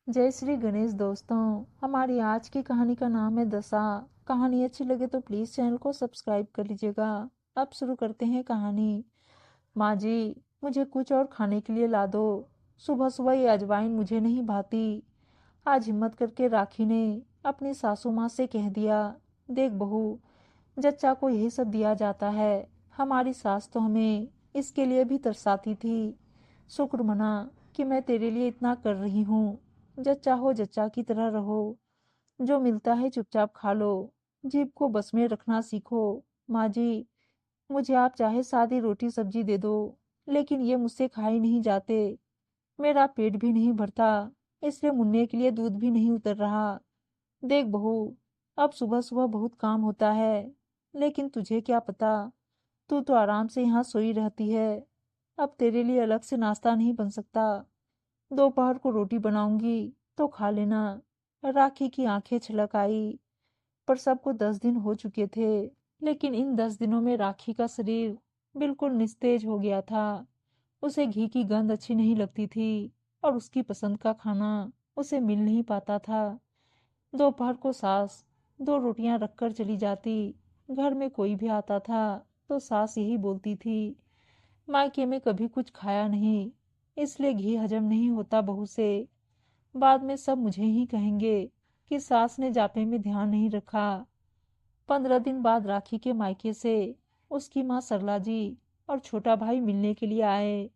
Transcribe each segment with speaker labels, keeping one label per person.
Speaker 1: जय श्री गणेश दोस्तों। हमारी आज की कहानी का नाम है दशा। कहानी अच्छी लगे तो प्लीज चैनल को सब्सक्राइब कर लीजिएगा। अब शुरू करते हैं कहानी। माँ जी, मुझे कुछ और खाने के लिए ला दो। सुबह सुबह ये अजवाइन मुझे नहीं भाती। आज हिम्मत करके राखी ने अपनी सासू माँ से कह दिया, देख बहू, जच्चा को यही सब दिया जाता है। हमारी सास तो हमें इसके लिए भी तरसाती थी। शुक्र मना कि मैं तेरे लिए इतना कर रही हूँ। जच्चा हो जच्चा की तरह रहो। जो मिलता है चुपचाप खा लो। जीभ को बस में रखना सीखो। माँ जी, मुझे आप चाहे सादी रोटी सब्जी दे दो, लेकिन ये मुझसे खाए नहीं जाते। मेरा पेट भी नहीं भरता, इसलिए मुन्ने के लिए दूध भी नहीं उतर रहा। देख बहू, अब सुबह सुबह बहुत काम होता है, लेकिन तुझे क्या पता, तू तो आराम से यहाँ सोई रहती है। अब तेरे लिए अलग से नाश्ता नहीं बन सकता। दोपहर को रोटी बनाऊंगी तो खा लेना। राखी की आंखें छलक आई। पर सबको 10 दिन हो चुके थे, लेकिन इन 10 दिनों में राखी का शरीर बिल्कुल निस्तेज हो गया था। उसे घी की गंध अच्छी नहीं लगती थी और उसकी पसंद का खाना उसे मिल नहीं पाता था। दोपहर को सास 2 रोटियां रखकर चली जाती। घर में कोई भी आता था तो सास यही बोलती थी, मायके में कभी कुछ खाया नहीं, इसलिए घी हजम नहीं होता बहू से। बाद में सब मुझे ही कहेंगे कि सास ने जापे में ध्यान नहीं रखा। 15 दिन बाद राखी के मायके से उसकी माँ सरला जी और छोटा भाई मिलने के लिए आए।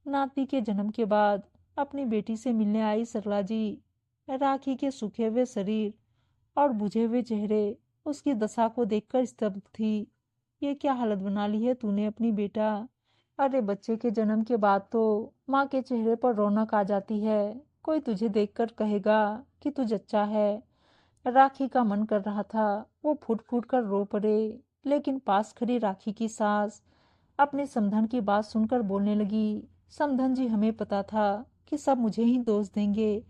Speaker 1: नाती के जन्म के बाद अपनी बेटी से मिलने आई सरला जी। राखी के सूखे हुए शरीर और बुझे हुए चेहरे उसकी दशा को देखकर स्तब्ध थी। ये क्या हालत बना ली है तूने अपनी बेटा। अरे बच्चे के जन्म के बाद तो माँ के चेहरे पर रौनक आ जाती है। कोई तुझे देखकर कहेगा कि तू जच्चा है। राखी का मन कर रहा था वो फूट फूट कर रो पड़े, लेकिन पास खड़ी राखी की सास अपने समधन की बात सुनकर बोलने लगी, समधन जी, हमें पता था कि सब मुझे ही दोष देंगे।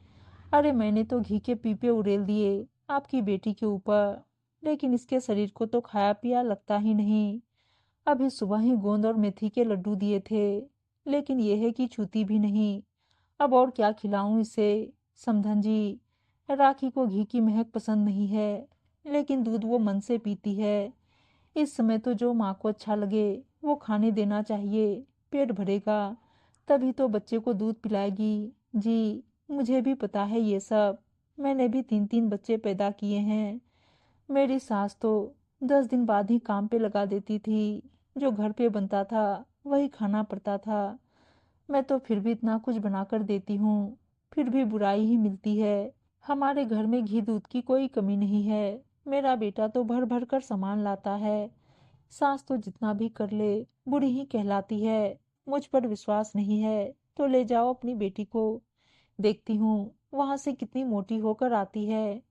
Speaker 1: अरे मैंने तो घी के पीपे उड़ेल दिए आपकी बेटी के ऊपर, लेकिन इसके शरीर को तो खाया पिया लगता ही नहीं। अभी सुबह ही गोंद और मेथी के लड्डू दिए थे, लेकिन यह है कि छूती भी नहीं। अब और क्या खिलाऊं इसे। समधन जी, राखी को घी की महक पसंद नहीं है, लेकिन दूध वो मन से पीती है। इस समय तो जो माँ को अच्छा लगे वो खाने देना चाहिए। पेट भरेगा तभी तो बच्चे को दूध पिलाएगी। जी, मुझे भी पता है ये सब। मैंने भी 3-3 बच्चे पैदा किए हैं। मेरी सास तो 10 दिन बाद ही काम पे लगा देती थी। जो घर पे बनता था वही खाना पड़ता था। मैं तो फिर भी इतना कुछ बनाकर देती हूँ, फिर भी बुराई ही मिलती है। हमारे घर में घी दूध की कोई कमी नहीं है। मेरा बेटा तो भर भर कर सामान लाता है। सास तो जितना भी कर ले बुरी ही कहलाती है। मुझ पर विश्वास नहीं है तो ले जाओ अपनी बेटी को, देखती हूँ वहां से कितनी मोटी होकर आती है।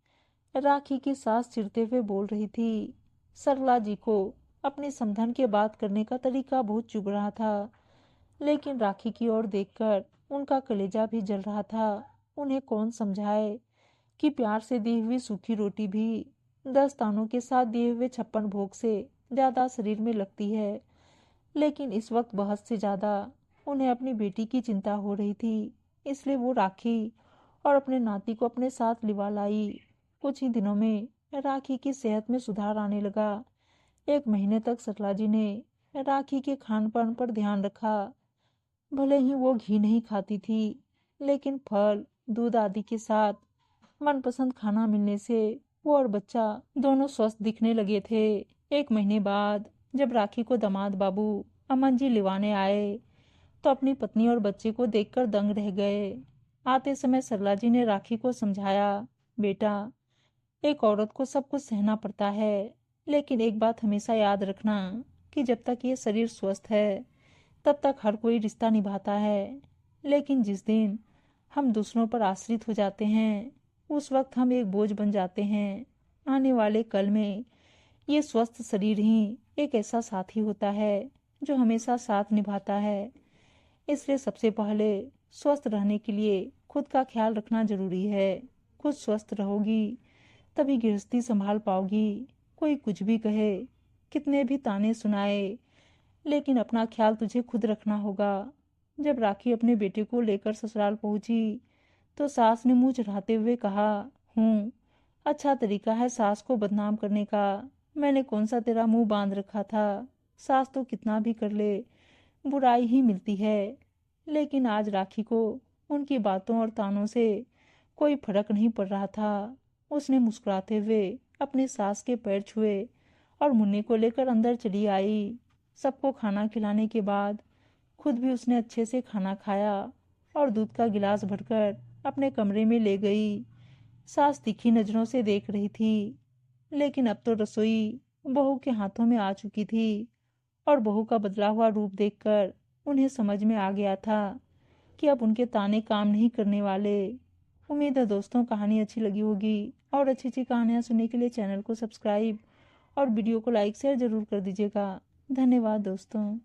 Speaker 1: राखी की सास चिढ़ते हुए बोल रही थी। सरला जी को अपनी समधन के बात करने का तरीका बहुत चुभ रहा था, लेकिन राखी की ओर देखकर उनका कलेजा भी जल रहा था। उन्हें कौन समझाए कि प्यार से दी हुई सूखी रोटी भी 10 तानों के साथ दिए हुए 56 भोग से ज्यादा शरीर में लगती है। लेकिन इस वक्त बहुत से ज्यादा उन्हें अपनी बेटी की चिंता हो रही थी, इसलिए वो राखी और अपने नाती को अपने साथ लिवा लाई। कुछ ही दिनों में राखी की सेहत में सुधार आने लगा। 1 महीने तक सरला जी ने राखी के खान पान पर ध्यान रखा। भले ही वो घी नहीं खाती थी, लेकिन फल दूध आदि के साथ मनपसंद खाना मिलने से वो और बच्चा दोनों स्वस्थ दिखने लगे थे। 1 महीने बाद जब राखी को दामाद बाबू अमन जी लिवाने आए तो अपनी पत्नी और बच्चे को देखकर दंग रह गए। आते समय सरला जी ने राखी को समझाया, बेटा, एक औरत को सब कुछ सहना पड़ता है, लेकिन एक बात हमेशा याद रखना कि जब तक ये शरीर स्वस्थ है तब तक हर कोई रिश्ता निभाता है, लेकिन जिस दिन हम दूसरों पर आश्रित हो जाते हैं उस वक्त हम एक बोझ बन जाते हैं। आने वाले कल में ये स्वस्थ शरीर ही एक ऐसा साथी होता है जो हमेशा साथ निभाता है। इसलिए सबसे पहले स्वस्थ रहने के लिए खुद का ख्याल रखना जरूरी है। खुद स्वस्थ रहोगी तभी गृहस्थी संभाल पाओगी। कोई कुछ भी कहे, कितने भी ताने सुनाए, लेकिन अपना ख्याल तुझे खुद रखना होगा। जब राखी अपने बेटे को लेकर ससुराल पहुंची तो सास ने मुंह चढ़ाते हुए कहा, हूँ। अच्छा तरीका है सास को बदनाम करने का। मैंने कौन सा तेरा मुंह बांध रखा था। सास तो कितना भी कर ले, बुराई ही मिलती है। लेकिन आज राखी को उनकी बातों और तानों से कोई फर्क नहीं पड़ रहा था। उसने मुस्कुराते हुए अपने सास के पैर छुए और मुन्नी को लेकर अंदर चली आई। सबको खाना खिलाने के बाद खुद भी उसने अच्छे से खाना खाया और दूध का गिलास भरकर अपने कमरे में ले गई। सास तीखी नजरों से देख रही थी, लेकिन अब तो रसोई बहू के हाथों में आ चुकी थी और बहू का बदला हुआ रूप देखकर उन्हें समझ में आ गया था कि अब उनके ताने काम नहीं करने वाले। उम्मीद है दोस्तों कहानी अच्छी लगी होगी, और अच्छी अच्छी कहानियाँ सुनने के लिए चैनल को सब्सक्राइब और वीडियो को लाइक शेयर जरूर कर दीजिएगा। धन्यवाद दोस्तों।